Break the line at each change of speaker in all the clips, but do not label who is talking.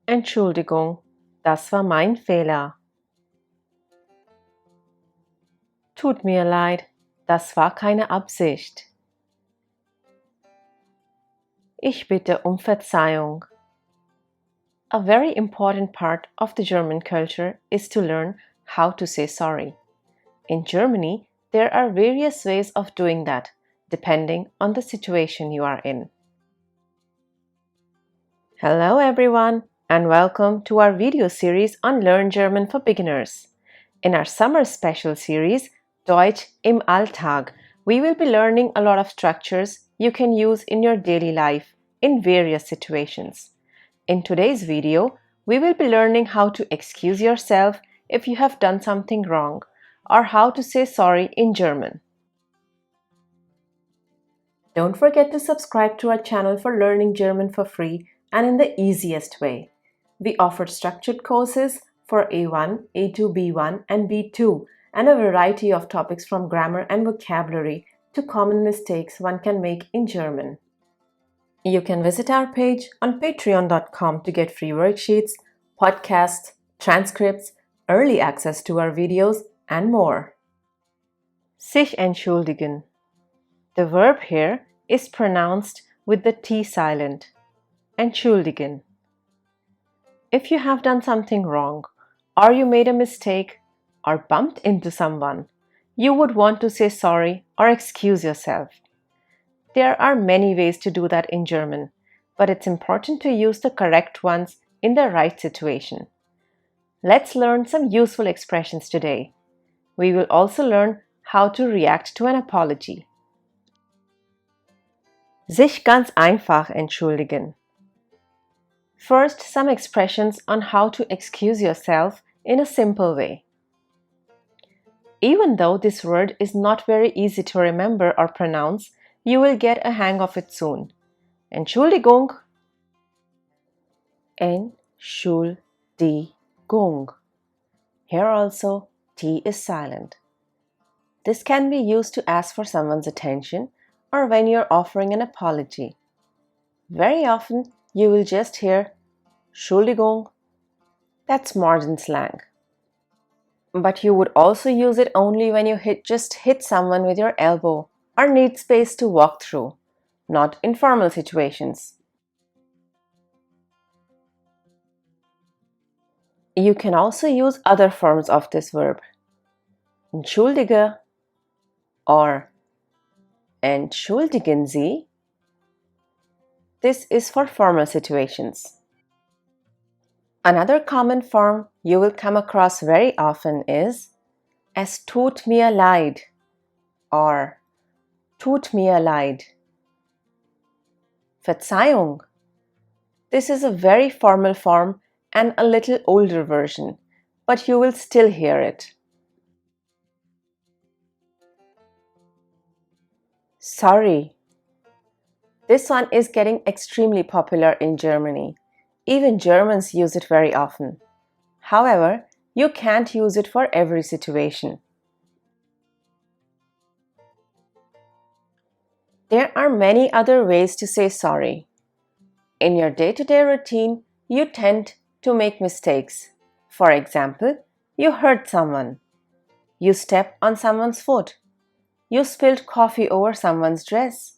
Entschuldigung, das war mein Fehler. Tut mir leid, das war keine Absicht. Ich bitte um Verzeihung. A very important part of the German culture is to learn how to say sorry. In Germany, there are various ways of doing that, depending on the situation you are in. Hello everyone, and welcome to our video series on Learn German for Beginners. In our summer special series, Deutsch im Alltag, we will be learning a lot of structures you can use in your daily life in various situations. In today's video, we will be learning how to excuse yourself if you have done something wrong, or how to say sorry in German. Don't forget to subscribe to our channel for learning German for free and in the easiest way. We offer structured courses for A1, A2, B1 and B2 and a variety of topics from grammar and vocabulary to common mistakes one can make in German. You can visit our page on patreon.com to get free worksheets, podcasts, transcripts, early access to our videos, and more. Sich entschuldigen. The verb here is pronounced with the T silent. Entschuldigen. If you have done something wrong, or you made a mistake, or bumped into someone, you would want to say sorry or excuse yourself. There are many ways to do that in German, but it's important to use the correct ones in the right situation. Let's learn some useful expressions today. We will also learn how to react to an apology. Sich ganz einfach entschuldigen. First, some expressions on how to excuse yourself in a simple way. Even though this word is not very easy to remember or pronounce, you will get a hang of it soon. Entschuldigung. Entschuldigung. Here also, T is silent. This can be used to ask for someone's attention or when you're offering an apology. Very often, you will just hear Entschuldigung. That's modern slang. But you would also use it only when you just hit someone with your elbow or need space to walk through, not in formal situations. You can also use other forms of this verb. Entschuldige or Entschuldigen Sie. This is for formal situations. Another common form you will come across very often is Es tut mir leid or Tut mir leid. Verzeihung. This is a very formal form and a little older version, but you will still hear it. Sorry. This one is getting extremely popular in Germany. Even Germans use it very often. However, you can't use it for every situation. There are many other ways to say sorry. In your day-to-day routine, you tend to make mistakes. For example, you hurt someone. You step on someone's foot. You spilled coffee over someone's dress.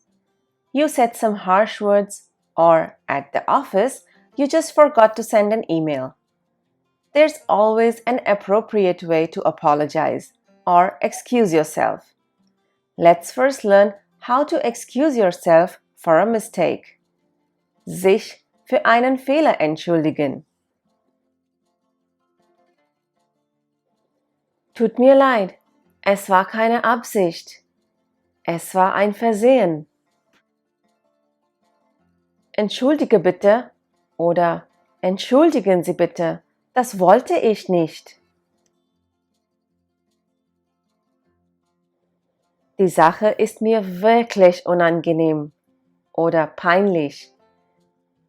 You said some harsh words, or at the office, you just forgot to send an email. There's always an appropriate way to apologize or excuse yourself. Let's first learn how to excuse yourself for a mistake. Sich für einen Fehler entschuldigen. Tut mir leid, es war keine Absicht. Es war ein Versehen. Entschuldige bitte oder entschuldigen Sie bitte, das wollte ich nicht. Die Sache ist mir wirklich unangenehm oder peinlich.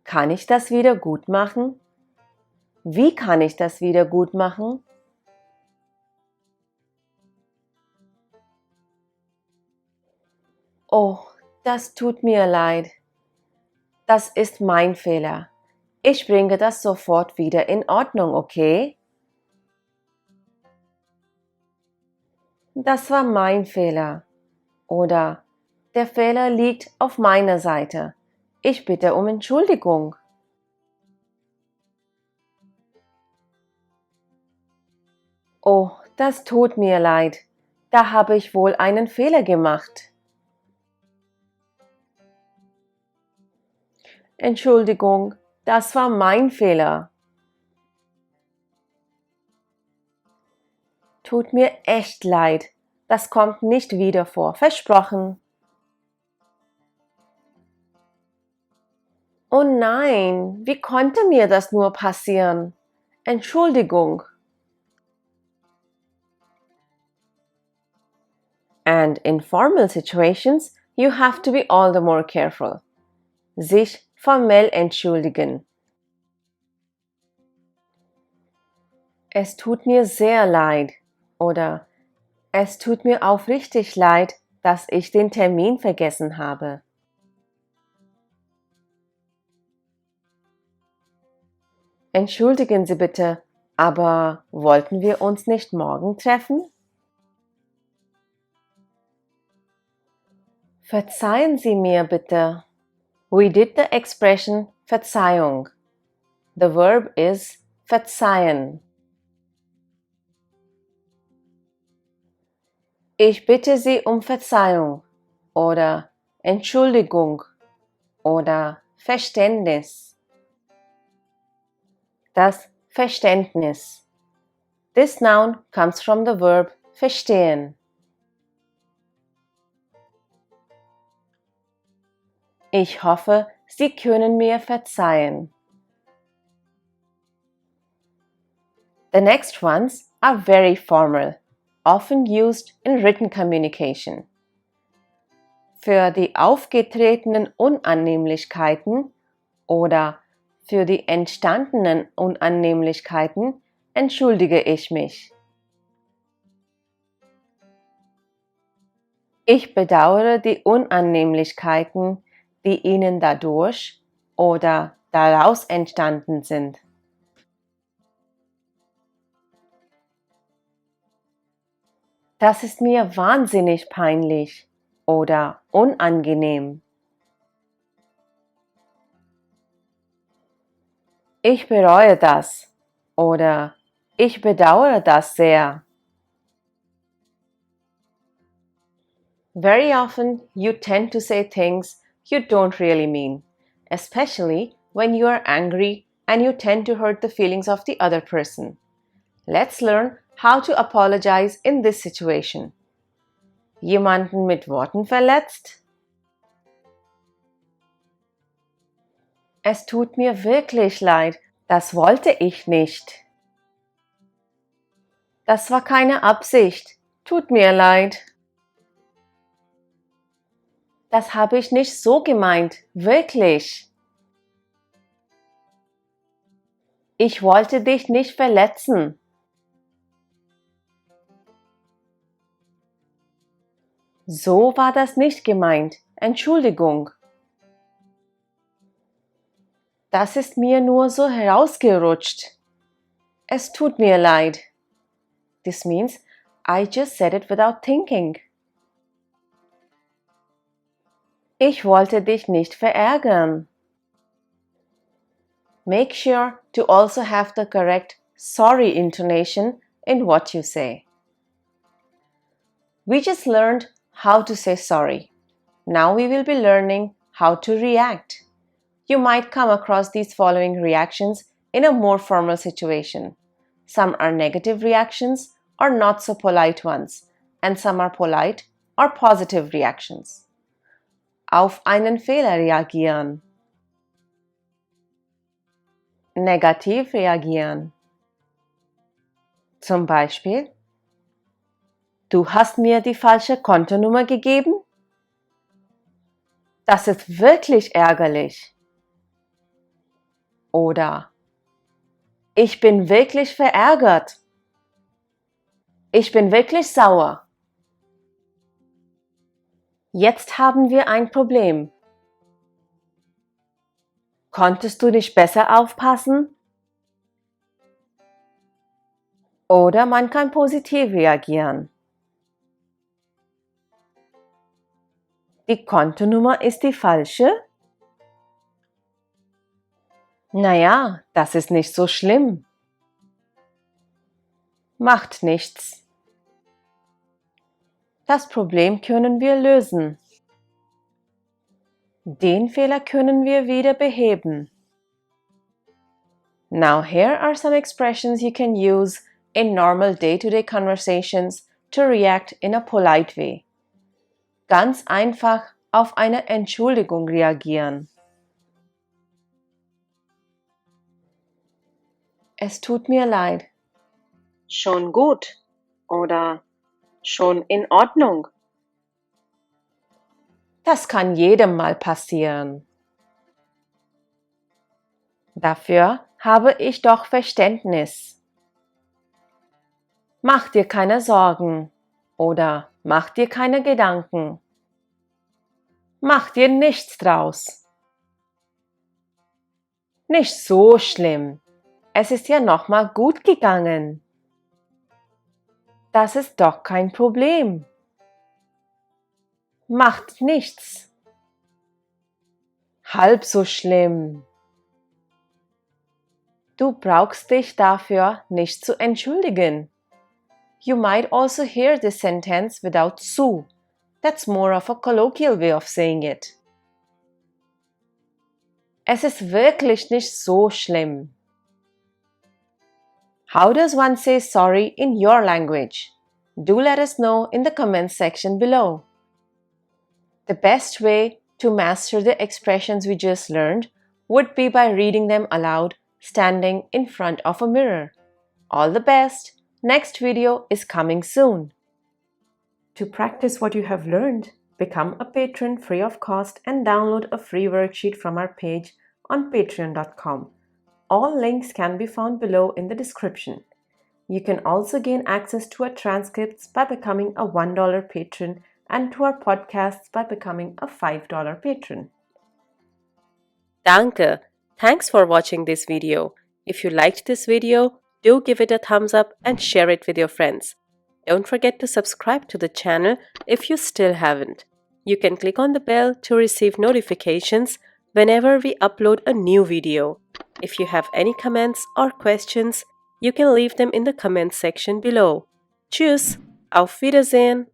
Kann ich das wieder gut machen? Wie kann ich das wieder gut machen? Oh, das tut mir leid. Das ist mein Fehler. Ich bringe das sofort wieder in Ordnung, okay? Das war mein Fehler. Oder der Fehler liegt auf meiner Seite. Ich bitte um Entschuldigung. Oh, das tut mir leid. Da habe ich wohl einen Fehler gemacht. Entschuldigung, das war mein Fehler. Tut mir echt leid. Das kommt nicht wieder vor. Versprochen. Oh nein, wie konnte mir das nur passieren? Entschuldigung. And in formal situations, you have to be all the more careful. Sich formell entschuldigen. Es tut mir sehr leid oder es tut mir aufrichtig leid, dass ich den Termin vergessen habe. Entschuldigen Sie bitte, aber wollten wir uns nicht morgen treffen? Verzeihen Sie mir bitte. We did the expression Verzeihung. The verb is verzeihen. Ich bitte Sie um Verzeihung oder Entschuldigung oder Verständnis. Das Verständnis. This noun comes from the verb verstehen. Ich hoffe, Sie können mir verzeihen. The next ones are very formal, often used in written communication. Für die aufgetretenen Unannehmlichkeiten oder für die entstandenen Unannehmlichkeiten entschuldige ich mich. Ich bedauere die Unannehmlichkeiten, die Ihnen dadurch oder daraus entstanden sind. Das ist mir wahnsinnig peinlich oder unangenehm. Ich bereue das oder ich bedauere das sehr. Very often you tend to say things you don't really mean, especially when you are angry and you tend to hurt the feelings of the other person. Let's learn how to apologize in this situation. Jemanden mit Worten verletzt? Es tut mir wirklich leid, das wollte ich nicht. Das war keine Absicht. Tut mir leid. Das habe ich nicht so gemeint, wirklich. Ich wollte dich nicht verletzen. So war das nicht gemeint. Entschuldigung. Das ist mir nur so herausgerutscht. Es tut mir leid. This means I just said it without thinking. Ich wollte dich nicht verärgern. Make sure to also have the correct sorry intonation in what you say. We just learned how to say sorry. Now we will be learning how to react. You might come across these following reactions in a more formal situation. Some are negative reactions or not so polite ones, and some are polite or positive reactions. Auf einen Fehler reagieren. Negativ reagieren. Zum Beispiel: Du hast mir die falsche Kontonummer gegeben? Das ist wirklich ärgerlich. Oder: Ich bin wirklich verärgert. Ich bin wirklich sauer. Jetzt haben wir ein Problem. Konntest du nicht besser aufpassen? Oder man kann positiv reagieren. Die Kontonummer ist die falsche? Naja, das ist nicht so schlimm. Macht nichts. Das Problem können wir lösen. Den Fehler können wir wieder beheben. Now here are some expressions you can use in normal day-to-day conversations to react in a polite way. Ganz einfach auf eine Entschuldigung reagieren. Es tut mir leid. Schon gut oder schon in Ordnung. Das kann jedem mal passieren. Dafür habe ich doch Verständnis. Mach dir keine Sorgen oder mach dir keine Gedanken. Mach dir nichts draus. Nicht so schlimm. Es ist ja nochmal gut gegangen. Das ist doch kein Problem. Macht nichts. Halb so schlimm. Du brauchst dich dafür nicht zu entschuldigen. You might also hear this sentence without zu. That's more of a colloquial way of saying it. Es ist wirklich nicht so schlimm. How does one say sorry in your language? Do let us know in the comments section below. The best way to master the expressions we just learned would be by reading them aloud, standing in front of a mirror. All the best! Next video is coming soon. To practice what you have learned, become a patron free of cost and download a free worksheet from our page on patreon.com. All links can be found below in the description. You can also gain access to our transcripts by becoming a $1 patron and to our podcasts by becoming a $5 patron. Danke! Thanks for watching this video. If you liked this video, do give it a thumbs up and share it with your friends. Don't forget to subscribe to the channel if you still haven't. You can click on the bell to receive notifications whenever we upload a new video. If you have any comments or questions, you can leave them in the comments section below. Tschüss, auf Wiedersehen!